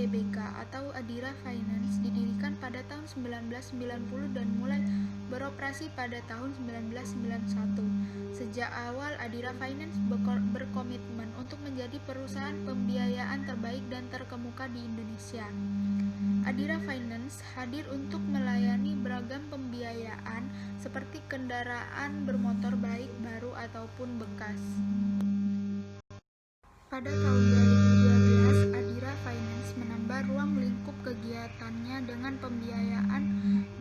ADBK atau Adira Finance didirikan pada tahun 1990 dan mulai beroperasi pada tahun 1991. Sejak awal, Adira Finance berkomitmen untuk menjadi perusahaan pembiayaan terbaik dan terkemuka di Indonesia. Adira Finance hadir untuk melayani beragam pembiayaan seperti kendaraan bermotor baik baru ataupun bekas. Pada tahun 2012, Adira Finance menambah ruang lingkup kegiatannya dengan pembiayaan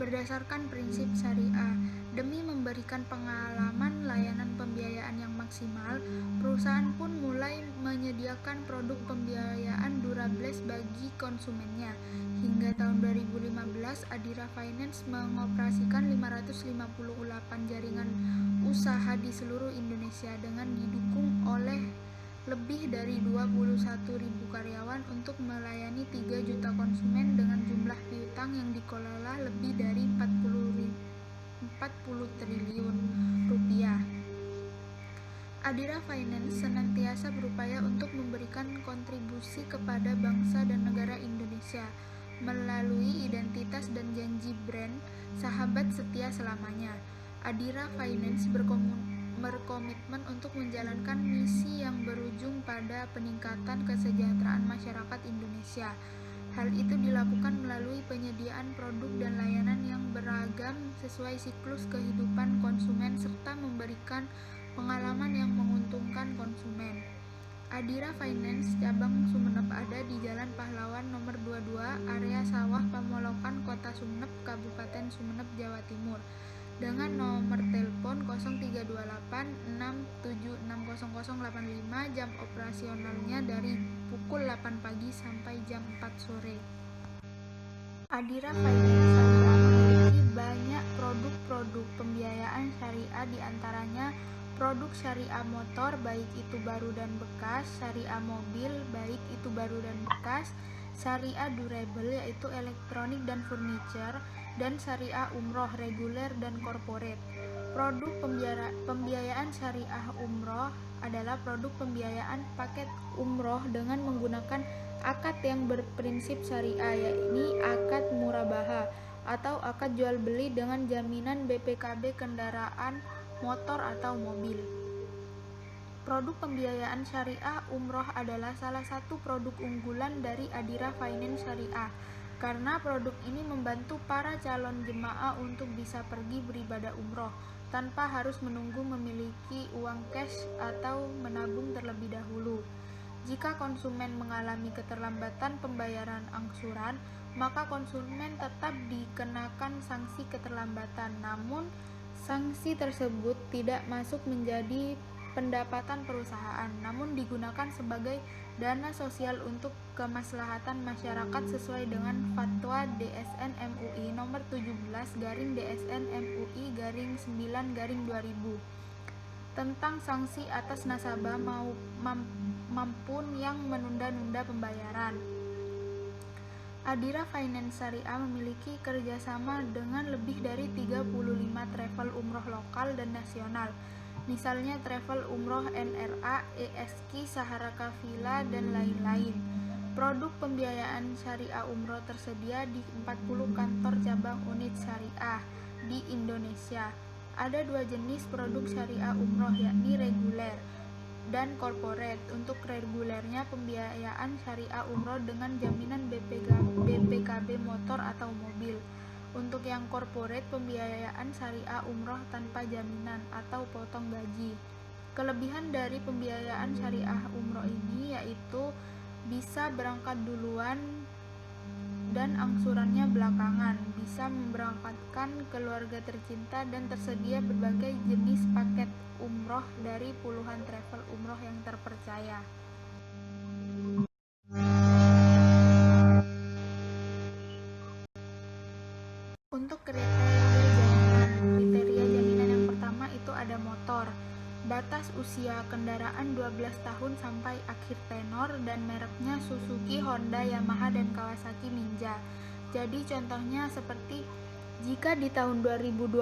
berdasarkan prinsip syariah. Demi memberikan pengalaman layanan pembiayaan yang maksimal, perusahaan pun mulai menyediakan produk pembiayaan durables bagi konsumennya. Hingga tahun 2015, Adira Finance mengoperasikan 558 jaringan usaha di seluruh Indonesia dengan didukung oleh lebih dari 21.000 karyawan untuk melayani 3 juta konsumen dengan jumlah piutang yang dikelola lebih dari 40 triliun rupiah. Adira Finance senantiasa berupaya untuk memberikan kontribusi kepada bangsa dan negara Indonesia melalui identitas dan janji brand sahabat setia selamanya. Adira Finance berkomitmen untuk menjalankan misi yang berujung pada peningkatan kesejahteraan masyarakat Indonesia. Hal itu dilakukan melalui penyediaan produk dan layanan yang beragam sesuai siklus kehidupan konsumen serta memberikan pengalaman yang menguntungkan konsumen. Adira Finance cabang Sumeneb ada di Jalan Pahlawan nomor 22, area Sawah Pamolokan, Kota Sumeneb, Kabupaten Sumeneb, Jawa Timur. Dengan nomor telepon 0328 676085, jam operasionalnya dari pukul 8 pagi sampai jam 4 sore. Adira Finance Syariah memiliki banyak produk-produk pembiayaan syariah, diantaranya produk syariah motor baik itu baru dan bekas, syariah mobil baik itu baru dan bekas, syariah durable yaitu elektronik dan furniture, dan syariah umroh reguler dan corporate. Produk pembiayaan syariah umroh adalah produk pembiayaan paket umroh dengan menggunakan akad yang berprinsip syariah, yakni akad murabaha atau akad jual beli dengan jaminan BPKB kendaraan motor atau mobil. Produk pembiayaan syariah umroh adalah salah satu produk unggulan dari Adira Finance Syariah karena produk ini membantu para calon jemaah untuk bisa pergi beribadah umroh tanpa harus menunggu memiliki uang cash atau menabung terlebih dahulu. Jika konsumen mengalami keterlambatan pembayaran angsuran, maka konsumen tetap dikenakan sanksi keterlambatan, namun sanksi tersebut tidak masuk menjadi pendapatan perusahaan, namun digunakan sebagai dana sosial untuk kemaslahatan masyarakat sesuai dengan Fatwa DSN MUI nomor 17/DSN MUI /9/2000 tentang sanksi atas nasabah maupun yang menunda-nunda pembayaran. Adira Finance Syariah memiliki kerjasama dengan lebih dari 35 travel umroh lokal dan nasional, misalnya travel umroh NRA, ESQ, Sahara Kafila, dan lain-lain. Produk pembiayaan syariah umroh tersedia di 40 kantor cabang unit syariah di Indonesia. Ada 2 jenis produk syariah umroh, yakni reguler dan corporate. Untuk regulernya pembiayaan syariah umroh dengan jaminan BPKB motor atau mobil. Untuk yang corporate, pembiayaan syariah umroh tanpa jaminan atau potong gaji. Kelebihan dari pembiayaan syariah umroh ini yaitu bisa berangkat duluan dan angsurannya belakangan, bisa memberangkatkan keluarga tercinta, dan tersedia berbagai jenis paket umroh dari puluhan travel umroh yang terpercaya. Untuk kriteria jaminan yang pertama itu ada motor. Batas usia kendaraan 12 tahun sampai akhir tenor dan mereknya Suzuki, Honda, Yamaha, dan Kawasaki Ninja. Jadi contohnya seperti Jika di tahun 2020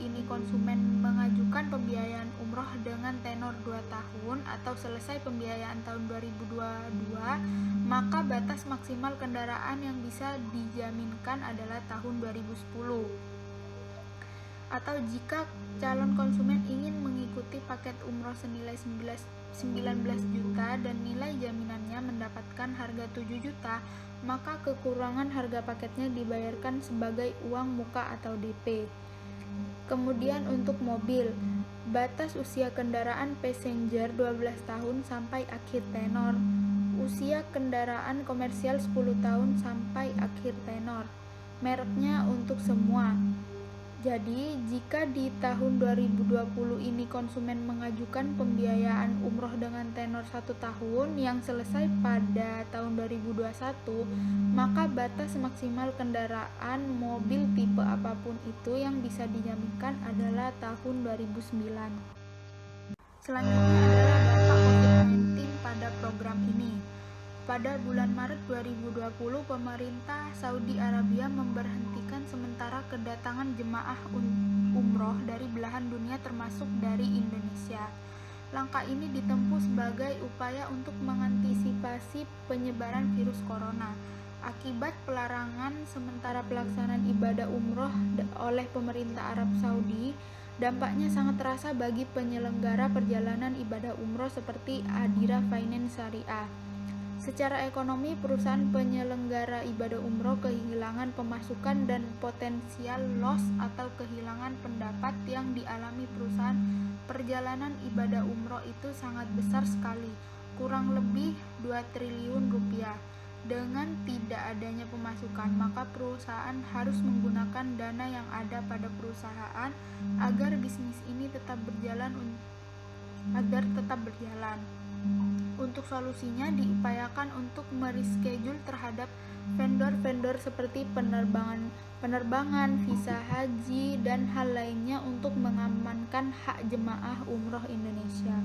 ini konsumen mengajukan pembiayaan umroh dengan tenor 2 tahun atau selesai pembiayaan tahun 2022, maka batas maksimal kendaraan yang bisa dijaminkan adalah tahun 2010. Atau jika calon konsumen ingin mengikuti paket umroh senilai 19 juta dan nilai jaminannya mendapatkan harga 7 juta, maka kekurangan harga paketnya dibayarkan sebagai uang muka atau DP. Kemudian untuk mobil, batas usia kendaraan passenger 12 tahun sampai akhir tenor, usia kendaraan komersial 10 tahun sampai akhir tenor, mereknya untuk semua. Jadi, jika di tahun 2020 ini konsumen mengajukan pembiayaan umroh dengan tenor 1 tahun yang selesai pada tahun 2021, maka batas maksimal kendaraan mobil tipe apapun itu yang bisa dijaminkan adalah tahun 2009. Selanjutnya adalah dampak COVID-19 pada program ini. Pada bulan Maret 2020, pemerintah Saudi Arabia memberhentikan sementara kedatangan jemaah umroh dari belahan dunia termasuk dari Indonesia. Langkah ini ditempuh sebagai upaya untuk mengantisipasi penyebaran virus corona. Akibat pelarangan sementara pelaksanaan ibadah umroh oleh pemerintah Arab Saudi, dampaknya sangat terasa bagi penyelenggara perjalanan ibadah umroh seperti Adira Finance Syariah. Secara ekonomi, perusahaan penyelenggara ibadah umroh kehilangan pemasukan dan potensial loss atau kehilangan pendapat yang dialami perusahaan perjalanan ibadah umroh itu sangat besar sekali, kurang lebih 2 triliun rupiah. Dengan tidak adanya pemasukan, maka perusahaan harus menggunakan dana yang ada pada perusahaan agar bisnis ini tetap berjalan. Untuk solusinya diupayakan untuk mereschedule terhadap vendor-vendor seperti penerbangan, visa haji, dan hal lainnya untuk mengamankan hak jemaah umroh Indonesia.